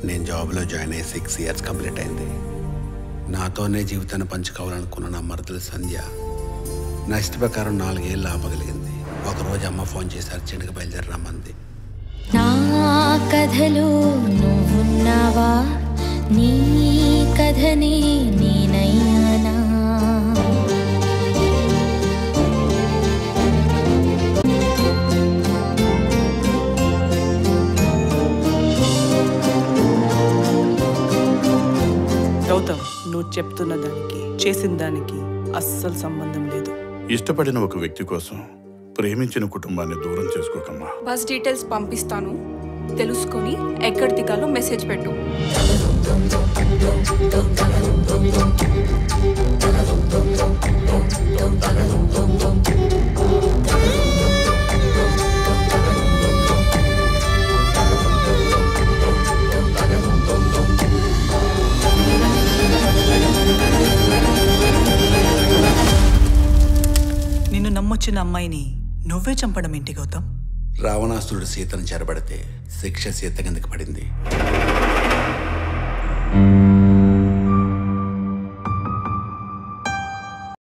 నేను జాబ్లో జాయిన్ అయ్యి 6 years కంప్లీట్ అయింది. నాతోనే జీవితాన్ని పంచుకోవాలనుకున్న నా మరదలు సంధ్య నా ఇష్ట ప్రకారం 4 ఏళ్ళు ఆపగలిగింది. ఒకరోజు అమ్మ ఫోన్ చేసి అర్జెంట్గా బయలుదేరి రమ్మంది. నా కథలో నువ్వున్నావా, నీ కథనే నేనయ్యానా. గౌతమ్, నువ్వు చెప్తున్న దానికి చేసిన దానికి అస్సలు సంబంధం లేదు. ఇష్టపడిన ఒక వ్యక్తి కోసం ప్రేమించిన కుటుంబాన్ని దూరం చేసుకోకమ్మా. బస్ డీటెయిల్స్ పంపిస్తాను, తెలుసుకొని ఎక్కడ దిగాలో మెసేజ్ పెట్టు. నిన్ను నమ్మొచ్చిన అమ్మాయిని నువ్వే చంపడం ఏంటి గౌతమ్? రావణాసురుడు సీతను చెరబడితే శిక్ష సీత కిందకి పడింది.